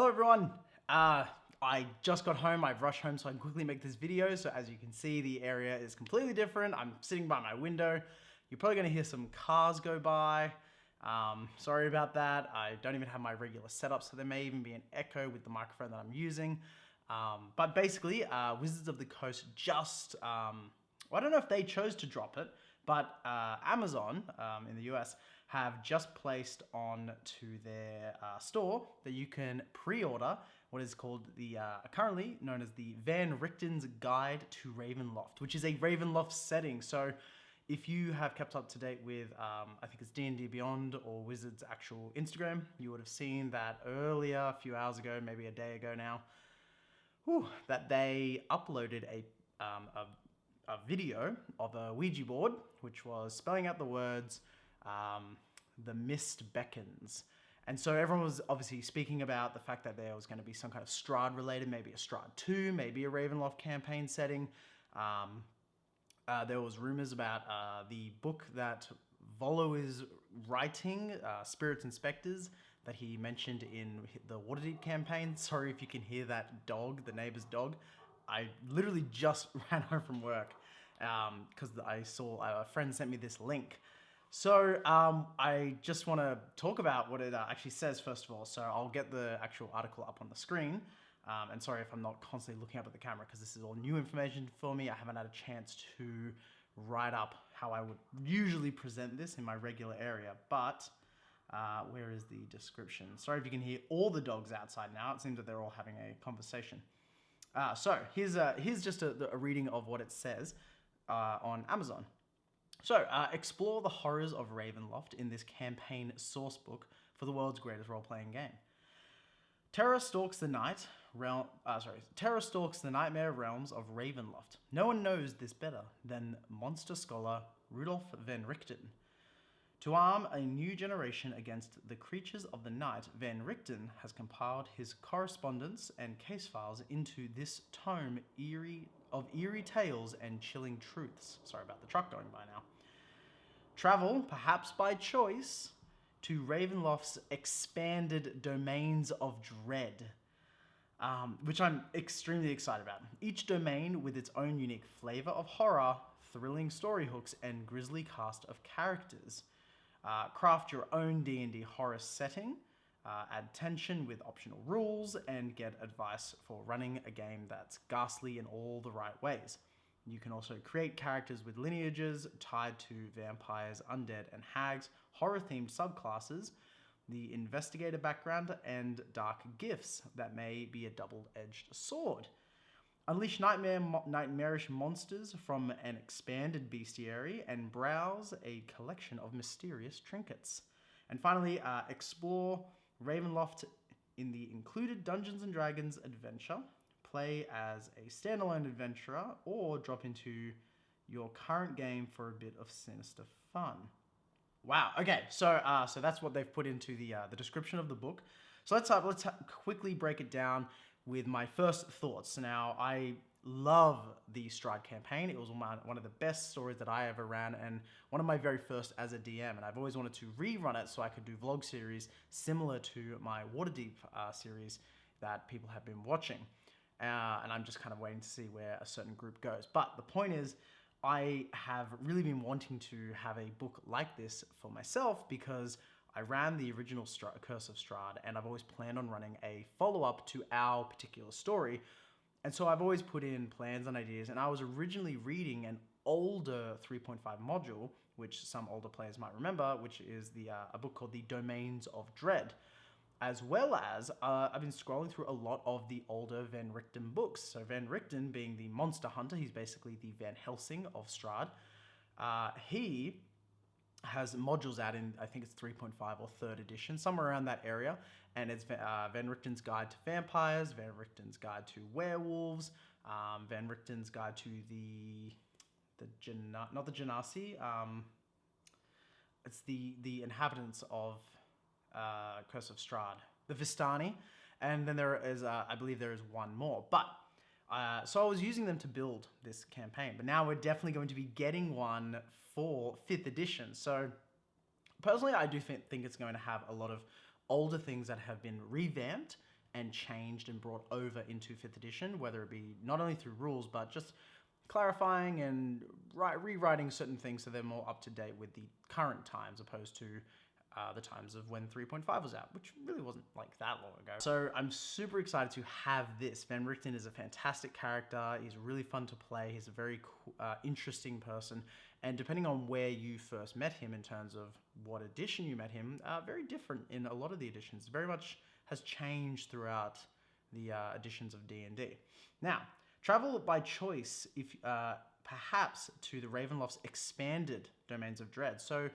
Hello everyone. I just got home. I've rushed home so I can quickly make this video. So as you can see, the area is completely different. I'm sitting by my window. You're probably going to hear some cars go by. Sorry about that. I don't even have my regular setup, so there may even be an echo with the microphone that I'm using. But basically, Wizards of the Coast just, well, I don't know if they chose to drop it, but Amazon in the US have just placed on to their store that you can pre-order what is called the, currently known as the Van Richten's Guide to Ravenloft, which is a Ravenloft setting. So if you have kept up to date with, I think it's D&D Beyond or Wizards' actual Instagram, you would have seen that earlier, a few hours ago, maybe a day ago now, that they uploaded a video of a Ouija board, which was spelling out the words, the mist beckons. And so everyone was obviously speaking about the fact that there was going to be some kind of Strahd related, maybe a Strahd 2, maybe a Ravenloft campaign setting. There was rumors about the book that Volo is writing, Spirits and Spectres, that he mentioned in the Waterdeep campaign. Sorry if you can hear that dog, the neighbor's dog. I literally just ran home from work because I saw a friend sent me this link. So I just want to talk about what it actually says first of all. So I'll get the actual article up on the screen. And sorry if I'm not constantly looking up at the camera because this is all new information for me. I haven't had a chance to write up how I would usually present this in my regular area. But where is the description? Sorry if you can hear all the dogs outside now. It seems that they're all having a conversation. So here's just a reading of what it says on Amazon. So, explore the horrors of Ravenloft in this campaign sourcebook for the world's greatest role-playing game. Terror stalks the nightmare realms of Ravenloft. No one knows this better than monster scholar Rudolf Van Richten. To arm a new generation against the creatures of the night, Van Richten has compiled his correspondence and case files into this tome of eerie tales and chilling truths. Sorry about the truck going by now. Travel, perhaps by choice, to Ravenloft's expanded domains of dread, which I'm extremely excited about. Each domain with its own unique flavor of horror, thrilling story hooks, and grisly cast of characters. Craft your own D&D horror setting, add tension with optional rules, and get advice for running a game that's ghastly in all the right ways. You can also create characters with lineages tied to vampires, undead, and hags, horror-themed subclasses, the investigator background, and dark gifts that may be a double-edged sword. Unleash nightmarish monsters from an expanded bestiary and browse a collection of mysterious trinkets. And finally, explore Ravenloft in the included Dungeons & Dragons adventure. Play as a standalone adventurer or drop into your current game for a bit of sinister fun. Wow. Okay, so that's what they've put into the description of the book. So let's quickly break it down with my first thoughts. Now, I love the Strahd campaign. It was one of the best stories that I ever ran and one of my very first as a DM. And I've always wanted to rerun it so I could do vlog series similar to my Waterdeep series that people have been watching. And I'm just kind of waiting to see where a certain group goes. But the point is, I have really been wanting to have a book like this for myself because I ran the original Curse of Strahd and I've always planned on running a follow-up to our particular story. And so I've always put in plans and ideas, and I was originally reading an older 3.5 module, which some older players might remember, which is a book called The Domains of Dread. As well as, I've been scrolling through a lot of the older Van Richten books. So Van Richten being the monster hunter, he's basically the Van Helsing of Strahd. He has modules out in, I think it's 3.5 or 3rd edition, somewhere around that area. And it's Van Richten's Guide to Vampires, Van Richten's Guide to Werewolves, Van Richten's Guide to not the Genasi, it's the inhabitants of Curse of Strahd, the Vistani, and then there is, I believe there is one more. But so I was using them to build this campaign, but now we're definitely going to be getting one for 5th edition. So personally, I do think it's going to have a lot of older things that have been revamped and changed and brought over into 5th edition, whether it be not only through rules, but just clarifying and rewriting certain things so they're more up to date with the current times, opposed to the times of when 3.5 was out, which really wasn't like that long ago. So I'm super excited to have this. Van Richten is a fantastic character. He's really fun to play. He's a very interesting person. And depending on where you first met him in terms of what edition you met him, very different in a lot of the editions. Very much has changed throughout the editions of D&D. Now, travel by choice, if perhaps to the Ravenloft's expanded Domains of Dread. So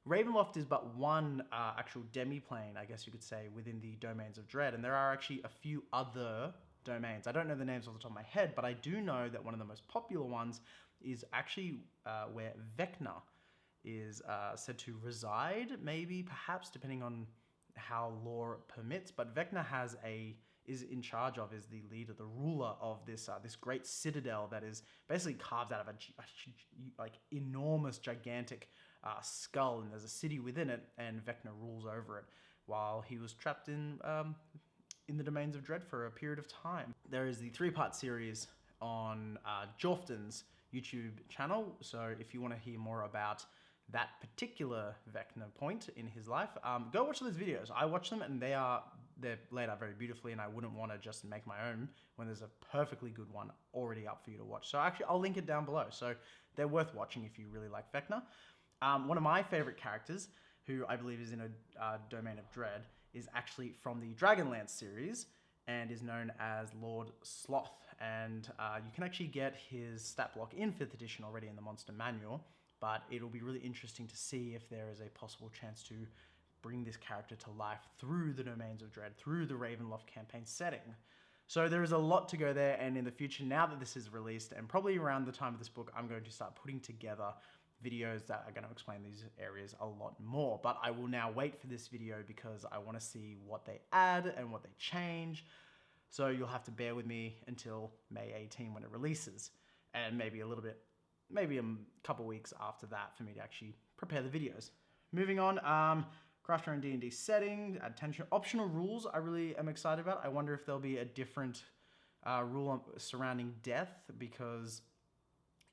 Ravenloft is but one actual demi-plane, I guess you could say, within the Domains of Dread, and there are actually a few other domains. I don't know the names off the top of my head, but I do know that one of the most popular ones is actually where Vecna is said to reside, maybe, perhaps, depending on how lore permits, but Vecna is the leader, the ruler of this this great citadel that is basically carved out of a like enormous, gigantic skull, and there's a city within it, and Vecna rules over it while he was trapped in the Domains of Dread for a period of time. There is the 3-part series on Jorphdans' YouTube channel, so if you want to hear more about that particular Vecna point in his life, go watch those videos. I watch them, and they're laid out very beautifully, and I wouldn't want to just make my own when there's a perfectly good one already up for you to watch. So actually, I'll link it down below. So they're worth watching if you really like Vecna. One of my favorite characters, who I believe is in a Domain of Dread, is actually from the Dragonlance series and is known as Lord Sloth. And you can actually get his stat block in 5th edition already in the Monster Manual, but it'll be really interesting to see if there is a possible chance to bring this character to life through the Domains of Dread, through the Ravenloft campaign setting. So there is a lot to go there, and in the future, now that this is released, and probably around the time of this book, I'm going to start putting together videos that are going to explain these areas a lot more. But I will now wait for this video because I want to see what they add and what they change. So you'll have to bear with me until May 18 when it releases, and maybe a couple weeks after that for me to actually prepare the videos. Moving on, craft your own D&D setting, attention, optional rules I really am excited about. I wonder if there'll be a different rule surrounding death, because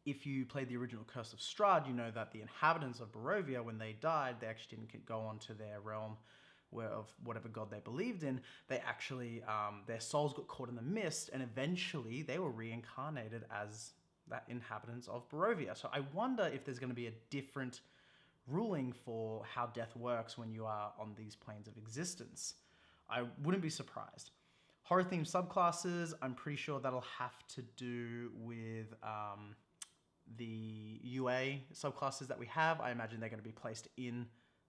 if you played the original Curse of Strahd, you know that the inhabitants of Barovia, when they died, they actually didn't go on to their realm of whatever god they believed in. They actually, their souls got caught in the mist, and eventually they were reincarnated as that inhabitants of Barovia. So I wonder if there's going to be a different ruling for how death works when you are on these planes of existence. I wouldn't be surprised. Horror-themed subclasses, I'm pretty sure that'll have to do with the UA subclasses that we have. I imagine they're going to be placed in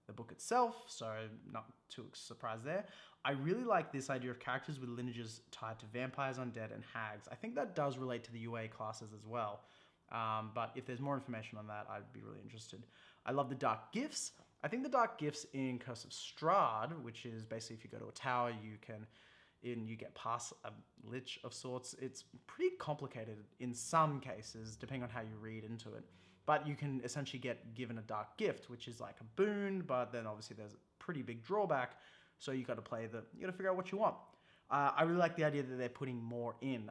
the book itself, so not too surprised there. I really like this idea of characters with lineages tied to vampires, undead, and hags. I think that does relate to the UA classes as well. But if there's more information on that, I'd be really interested. I love the Dark Gifts. I think the Dark Gifts in Curse of Strahd, which is basically if you go to a tower, you get past a lich of sorts. It's pretty complicated in some cases, depending on how you read into it. But you can essentially get given a Dark Gift, which is like a boon, but then obviously there's a pretty big drawback. So you got to figure out what you want. I really like the idea that they're putting more in.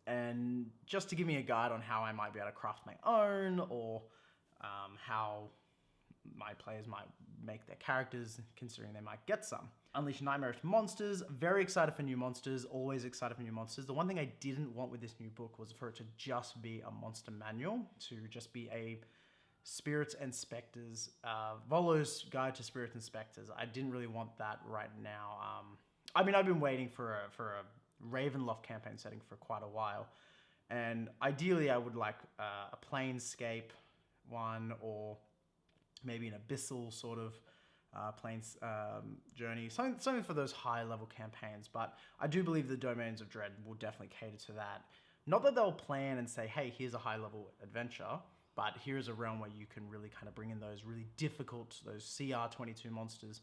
And just to give me a guide on how I might be able to craft my own, or how my players might make their characters, considering they might get some. Unleash Nightmarish Monsters. Very excited for new monsters. Always excited for new monsters. The one thing I didn't want with this new book was for it to just be a monster manual, to just be a Spirits and Spectres, Volo's Guide to Spirits and Spectres. I didn't really want that right now. I mean, I've been waiting for a Ravenloft campaign setting for quite a while, and ideally I would like a Planescape one, or maybe an abyssal sort of planes journey, something for those high level campaigns. But I do believe the Domains of Dread will definitely cater to that. Not that they'll plan and say, hey, here's a high level adventure, but here's a realm where you can really kind of bring in those really difficult, those CR22 monsters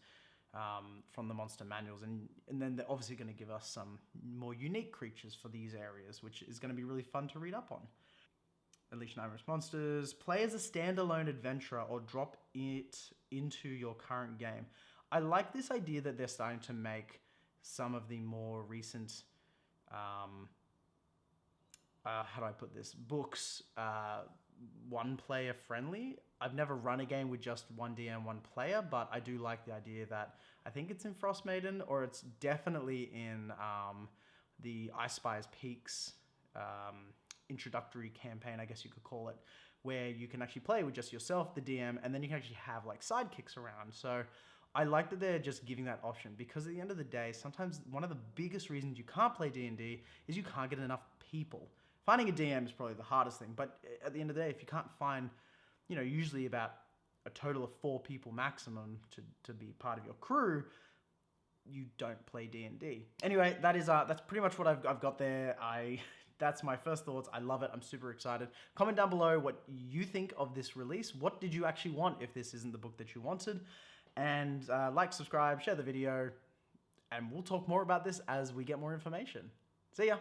from the monster manuals, and then they're obviously going to give us some more unique creatures for these areas, which is going to be really fun to read up on. Unleash Nightmarish Monsters. Play as a standalone adventurer or drop it into your current game. I like this idea that they're starting to make some of the more recent, how do I put this, books, one player friendly. I've never run a game with just one DM, one player, but I do like the idea that I think it's in Frostmaiden, or it's definitely in the I Spy's Peaks introductory campaign, I guess you could call it, where you can actually play with just yourself, the DM, and then you can actually have like sidekicks around. So I like that they're just giving that option, because at the end of the day, sometimes one of the biggest reasons you can't play D&D is you can't get enough people. Finding a DM is probably the hardest thing, but at the end of the day, if you can't find, usually about a total of 4 people maximum to be part of your crew, you don't play D&D. Anyway, that's pretty much what I've got there. That's my first thoughts. I love it. I'm super excited. Comment down below what you think of this release. What did you actually want if this isn't the book that you wanted? And like, subscribe, share the video, and we'll talk more about this as we get more information. See ya.